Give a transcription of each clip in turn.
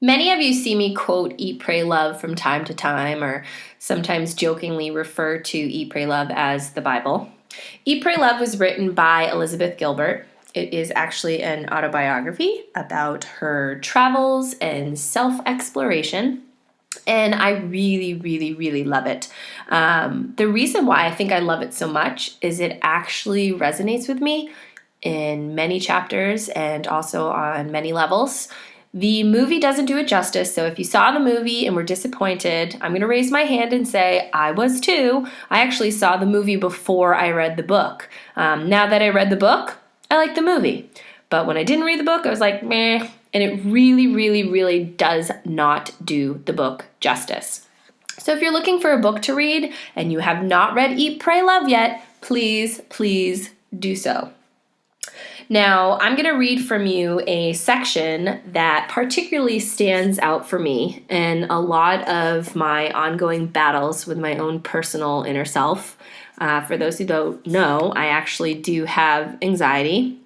Many of you see me quote Eat, Pray, Love from time to time, or sometimes jokingly refer to Eat, Pray, Love as the Bible. Eat, Pray, Love was written by Elizabeth Gilbert. It is actually an autobiography about her travels and self-exploration, and I really, really, really love it. The reason why I think I love it so much is it actually resonates with me in many chapters and also on many levels. The movie doesn't do it justice, so if you saw the movie and were disappointed, I'm going to raise my hand and say I was too. I actually saw the movie before I read the book. Now that I read the book, I like the movie. But when I didn't read the book, I was like, meh, and it really, really, really does not do the book justice. So if you're looking for a book to read and you have not read Eat, Pray, Love yet, please, please do so. Now, I'm going to read from you a section that particularly stands out for me in a lot of my ongoing battles with my own personal inner self. For those who don't know, I actually do have anxiety.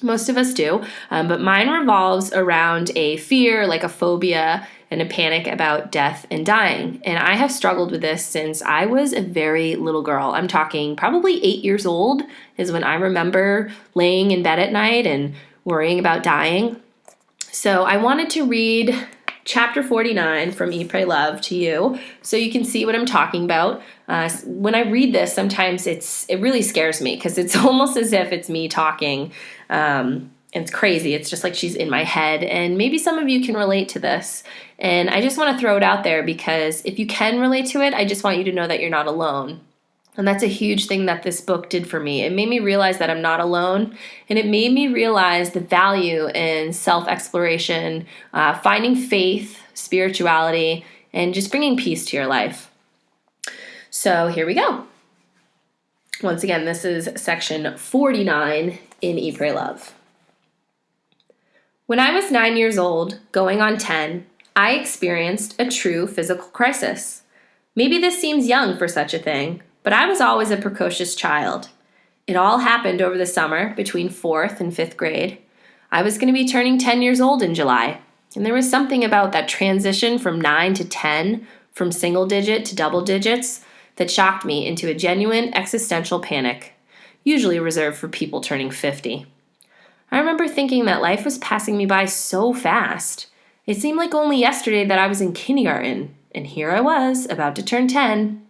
Most of us do, but mine revolves around a fear, like a phobia, and a panic about death and dying. And I have struggled with this since I was a very little girl. I'm talking probably 8 years old is when I remember laying in bed at night and worrying about dying. So I wanted to read chapter 49 from Eat, Pray, Love to you so you can see what I'm talking about. When I read this, sometimes it really scares me because it's almost as if it's me talking. It's crazy. It's just like she's in my head, and maybe some of you can relate to this. And I just want to throw it out there because if you can relate to it, I just want you to know that you're not alone. And that's a huge thing that this book did for me. It made me realize that I'm not alone, and it made me realize the value in self-exploration, finding faith, spirituality, and just bringing peace to your life. So here we go. Once again, this is section 49 in Eat, Pray, Love. When I was 9 years old, going on 10, I experienced a true physical crisis. Maybe this seems young for such a thing, but I was always a precocious child. It all happened over the summer between 4th and 5th grade. I was going to be turning 10 years old in July, and there was something about that transition from 9 to 10, from single digit to double digits, that shocked me into a genuine existential panic, usually reserved for people turning 50. I remember thinking that life was passing me by so fast. It seemed like only yesterday that I was in kindergarten, and here I was, about to turn 10.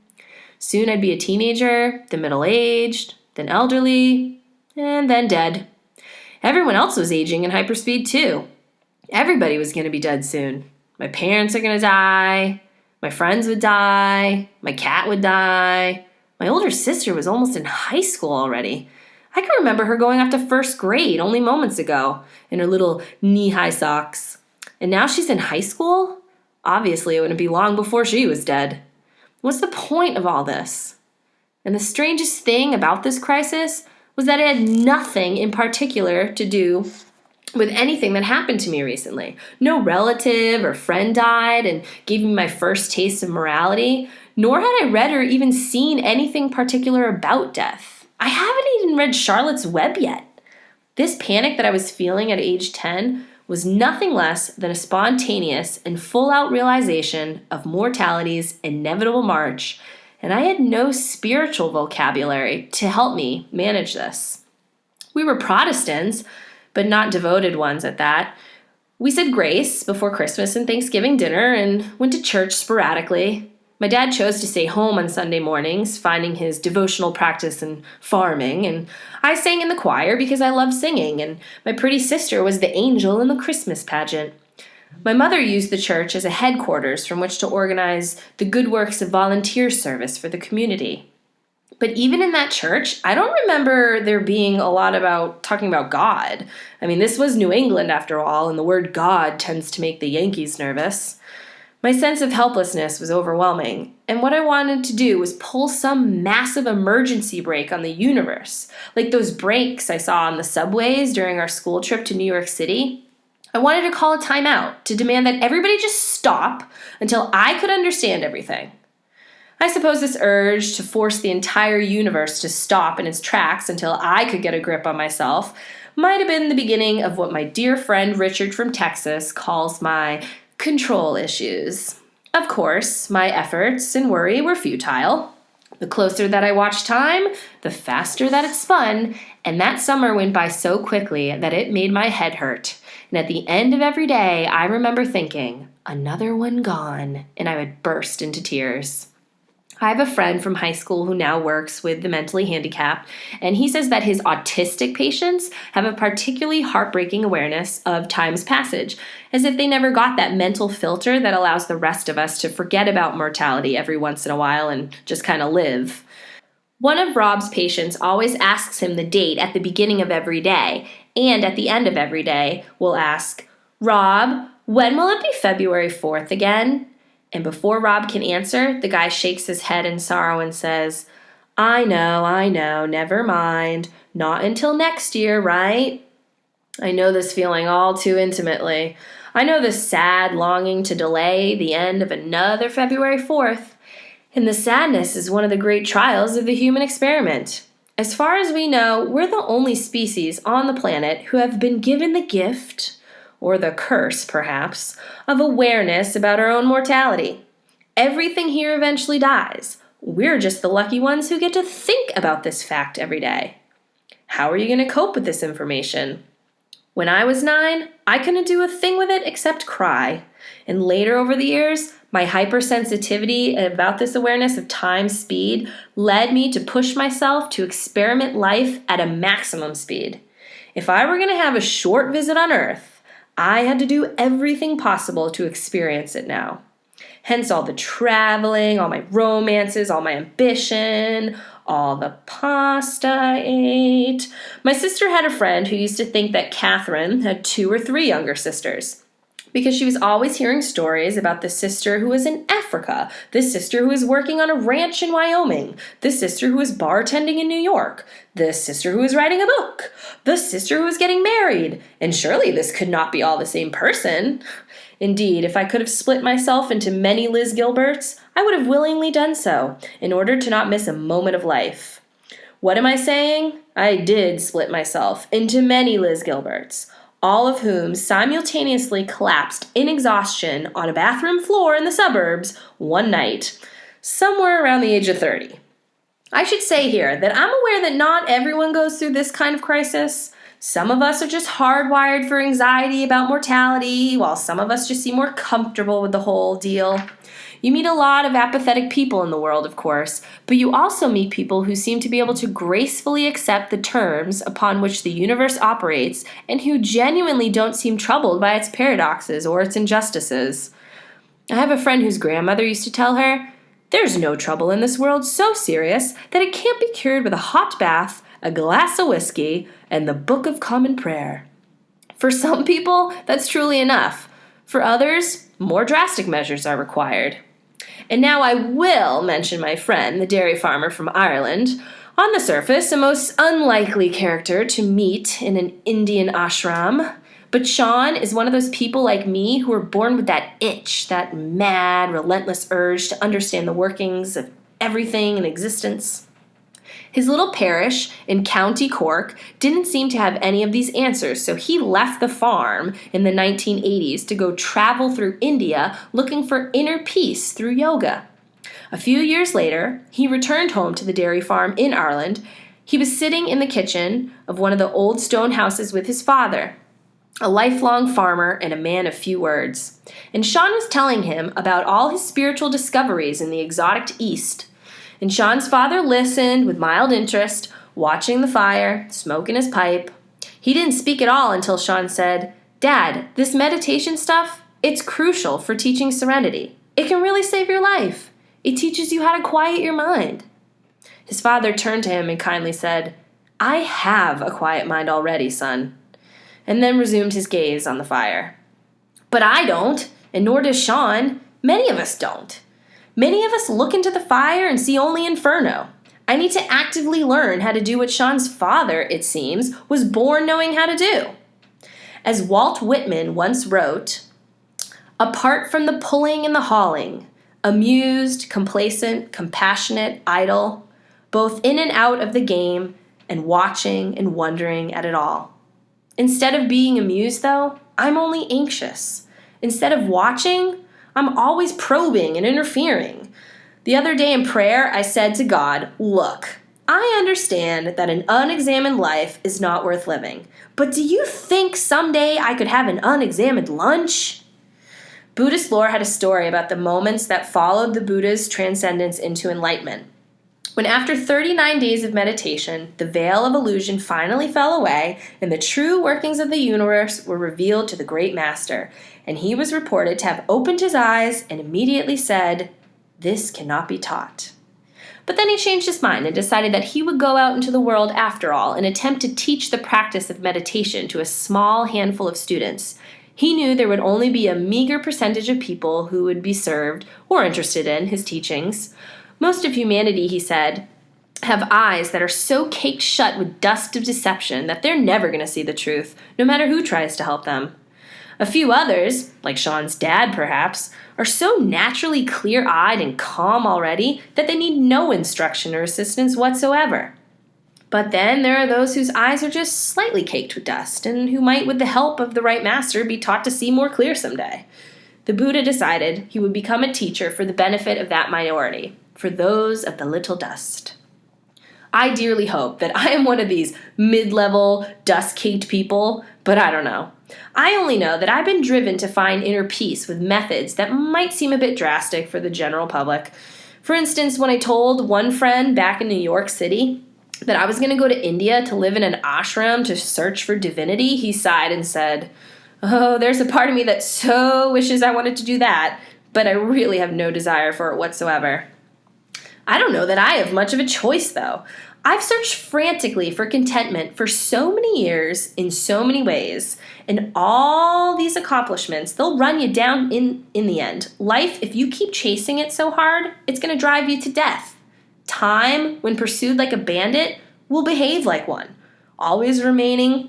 Soon I'd be a teenager, then middle-aged, then elderly, and then dead. Everyone else was aging in hyperspeed too. Everybody was going to be dead soon. My parents are going to die. My friends would die. My cat would die. My older sister was almost in high school already. I can remember her going off to 1st grade only moments ago in her little knee-high socks. And now she's in high school? Obviously, it wouldn't be long before she was dead. What's the point of all this? And the strangest thing about this crisis was that it had nothing in particular to do with anything that happened to me recently. No relative or friend died and gave me my first taste of morality, nor had I read or even seen anything particular about death. I haven't even read Charlotte's Web yet. This panic that I was feeling at age 10 was nothing less than a spontaneous and full-out realization of mortality's inevitable march, and I had no spiritual vocabulary to help me manage this. We were Protestants, but not devoted ones at that. We said grace before Christmas and Thanksgiving dinner and went to church sporadically. My dad chose to stay home on Sunday mornings, finding his devotional practice in farming, and I sang in the choir because I loved singing, and my pretty sister was the angel in the Christmas pageant. My mother used the church as a headquarters from which to organize the good works of volunteer service for the community. But even in that church, I don't remember there being a lot about talking about God. I mean, this was New England after all, and the word God tends to make the Yankees nervous. My sense of helplessness was overwhelming, and what I wanted to do was pull some massive emergency brake on the universe, like those brakes I saw on the subways during our school trip to New York City. I wanted to call a timeout, to demand that everybody just stop until I could understand everything. I suppose this urge to force the entire universe to stop in its tracks until I could get a grip on myself might have been the beginning of what my dear friend Richard from Texas calls my control issues. Of course, my efforts and worry were futile. The closer that I watched time, the faster that it spun, and that summer went by so quickly that it made my head hurt. And at the end of every day, I remember thinking, another one gone, and I would burst into tears. I have a friend from high school who now works with the mentally handicapped, and he says that his autistic patients have a particularly heartbreaking awareness of time's passage, as if they never got that mental filter that allows the rest of us to forget about mortality every once in a while and just kind of live. One of Rob's patients always asks him the date at the beginning of every day, and at the end of every day will ask, "Rob, when will it be February 4th again?" And before Rob can answer, the guy shakes his head in sorrow and says, I know, never mind. Not until next year, right? I know this feeling all too intimately. I know the sad longing to delay the end of another February 4th. And the sadness is one of the great trials of the human experiment. As far as we know, we're the only species on the planet who have been given the gift, or the curse, perhaps, of awareness about our own mortality. Everything here eventually dies. We're just the lucky ones who get to think about this fact every day. How are you going to cope with this information? When I was 9, I couldn't do a thing with it except cry. And later over the years, my hypersensitivity about this awareness of time speed led me to push myself to experiment life at a maximum speed. If I were going to have a short visit on Earth, I had to do everything possible to experience it now. Hence all the traveling, all my romances, all my ambition, all the pasta I ate. My sister had a friend who used to think that Catherine had 2 or 3 younger sisters, because she was always hearing stories about the sister who was in Africa, the sister who was working on a ranch in Wyoming, the sister who was bartending in New York, the sister who was writing a book, the sister who was getting married, and surely this could not be all the same person. Indeed, if I could have split myself into many Liz Gilberts, I would have willingly done so, in order to not miss a moment of life. What am I saying? I did split myself into many Liz Gilberts, all of whom simultaneously collapsed in exhaustion on a bathroom floor in the suburbs one night, somewhere around the age of 30. I should say here that I'm aware that not everyone goes through this kind of crisis. Some of us are just hardwired for anxiety about mortality, while some of us just seem more comfortable with the whole deal. You meet a lot of apathetic people in the world, of course, but you also meet people who seem to be able to gracefully accept the terms upon which the universe operates and who genuinely don't seem troubled by its paradoxes or its injustices. I have a friend whose grandmother used to tell her, "There's no trouble in this world so serious that it can't be cured with a hot bath, a glass of whiskey, and the Book of Common Prayer." For some people, that's truly enough. For others, more drastic measures are required. And now I will mention my friend, the dairy farmer from Ireland. On the surface, a most unlikely character to meet in an Indian ashram. But Sean is one of those people like me who are born with that itch, that mad, relentless urge to understand the workings of everything in existence. His little parish in County Cork didn't seem to have any of these answers, so he left the farm in the 1980s to go travel through India looking for inner peace through yoga. A few years later, he returned home to the dairy farm in Ireland. He was sitting in the kitchen of one of the old stone houses with his father, a lifelong farmer and a man of few words. And Sean was telling him about all his spiritual discoveries in the exotic East. And Sean's father listened with mild interest, watching the fire, smoking his pipe. He didn't speak at all until Sean said, "Dad, this meditation stuff, it's crucial for teaching serenity. It can really save your life. It teaches you how to quiet your mind." His father turned to him and kindly said, "I have a quiet mind already, son," and then resumed his gaze on the fire. "But I don't, and nor does Sean. Many of us don't. Many of us look into the fire and see only inferno. I need to actively learn how to do what Sean's father, it seems, was born knowing how to do." As Walt Whitman once wrote, "Apart from the pulling and the hauling, amused, complacent, compassionate, idle, both in and out of the game, and watching and wondering at it all. Instead of being amused, though, I'm only anxious, Instead of watching, I'm always probing and interfering. The other day in prayer, I said to God, look, I understand that an unexamined life is not worth living, but do you think someday I could have an unexamined lunch? Buddhist lore had a story about the moments that followed the Buddha's transcendence into enlightenment. When after 39 days of meditation, the veil of illusion finally fell away and the true workings of the universe were revealed to the great master, and he was reported to have opened his eyes and immediately said, "This cannot be taught." But then he changed his mind and decided that he would go out into the world after all and attempt to teach the practice of meditation to a small handful of students. He knew there would only be a meager percentage of people who would be served or interested in his teachings. Most of humanity, he said, have eyes that are so caked shut with dust of deception that they're never going to see the truth, no matter who tries to help them. A few others, like Sean's dad perhaps, are so naturally clear-eyed and calm already that they need no instruction or assistance whatsoever. But then there are those whose eyes are just slightly caked with dust and who might, with the help of the right master, be taught to see more clear someday. The Buddha decided he would become a teacher for the benefit of that minority, for those of the little dust. I dearly hope that I am one of these mid-level, dust-caked people, but I don't know. I only know that I've been driven to find inner peace with methods that might seem a bit drastic for the general public. For instance, when I told one friend back in New York City that I was going to go to India to live in an ashram to search for divinity, he sighed and said, "Oh, there's a part of me that so wishes I wanted to do that, but I really have no desire for it whatsoever." I don't know that I have much of a choice, though. I've searched frantically for contentment for so many years in so many ways, and all these accomplishments, they'll run you down in the end. Life, if you keep chasing it so hard, it's going to drive you to death. Time, when pursued like a bandit, will behave like one, always remaining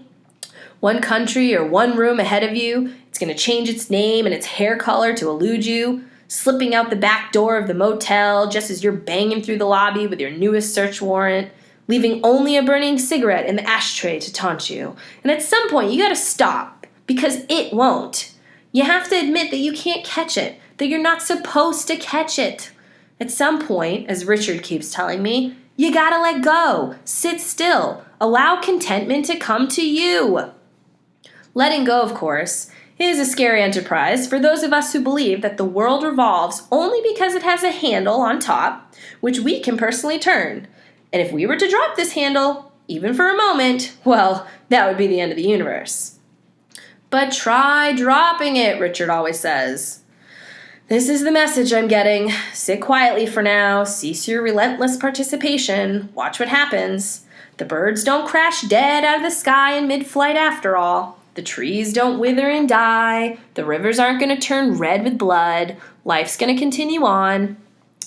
one country or one room ahead of you. It's going to change its name and its hair color to elude you, slipping out the back door of the motel just as you're banging through the lobby with your newest search warrant, leaving only a burning cigarette in the ashtray to taunt you. And at some point, you gotta stop, because it won't. You have to admit that you can't catch it, that you're not supposed to catch it. At some point, as Richard keeps telling me, you gotta let go, sit still, allow contentment to come to you. Letting go, of course, is a scary enterprise for those of us who believe that the world revolves only because it has a handle on top, which we can personally turn. And if we were to drop this handle, even for a moment, well, that would be the end of the universe. But try dropping it, Richard always says. This is the message I'm getting. Sit quietly for now, cease your relentless participation, watch what happens. The birds don't crash dead out of the sky in mid-flight after all. The trees don't wither and die. The rivers aren't going to turn red with blood. Life's going to continue on.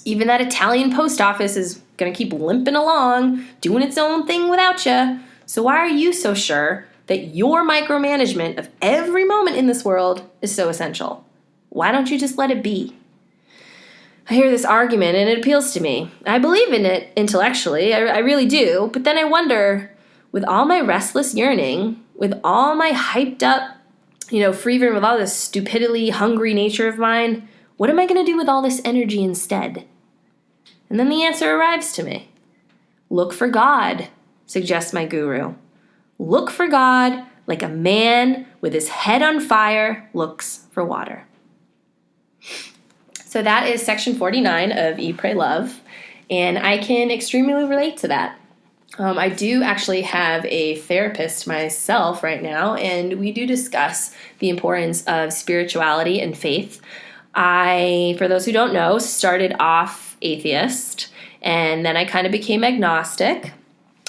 Even that Italian post office is going to keep limping along, doing its own thing without you. So why are you so sure that your micromanagement of every moment in this world is so essential? Why don't you just let it be? I hear this argument and it appeals to me. I believe in it intellectually, I really do, but then I wonder, with all my restless yearning, with all my hyped up, fervor, with all this stupidly hungry nature of mine, what am I going to do with all this energy instead? And then the answer arrives to me. Look for God, suggests my guru. Look for God like a man with his head on fire looks for water. So that is section 49 of Eat, Pray, Love, and I can extremely relate to that. I do actually have a therapist myself right now, and we do discuss the importance of spirituality and faith. I, for those who don't know, started off atheist, and then I kind of became agnostic,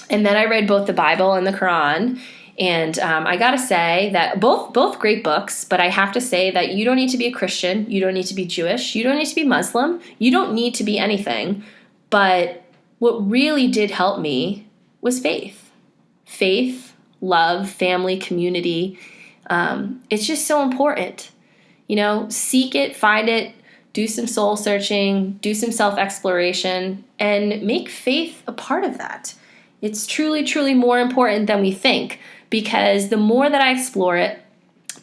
and then I read both the Bible and the Quran, and I gotta say that both great books, but I have to say that you don't need to be a Christian, you don't need to be Jewish, you don't need to be Muslim, you don't need to be anything, but what really did help me was faith. Faith, love, family, community. It's just so important. Seek it, find it, do some soul searching, do some self-exploration, and make faith a part of that. It's truly, truly more important than we think, because the more that I explore it,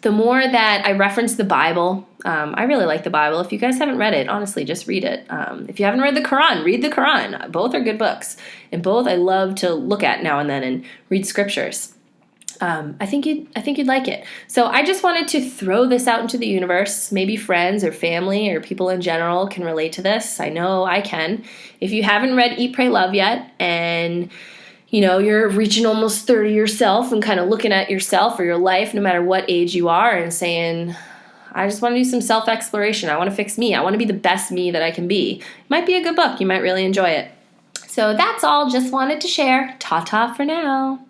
the more that I reference the Bible, I really like the Bible. If you guys haven't read it, honestly, just read it. If you haven't read the Quran, read the Quran. Both are good books, and both I love to look at now and then and read scriptures. I think you'd like it. So I just wanted to throw this out into the universe. Maybe friends or family or people in general can relate to this. I know I can. If you haven't read Eat, Pray, Love yet, and you're reaching almost 30 yourself and kind of looking at yourself or your life, no matter what age you are, and saying, I just want to do some self-exploration. I want to fix me. I want to be the best me that I can be. It might be a good book. You might really enjoy it. So that's all. Just wanted to share. Ta-ta for now.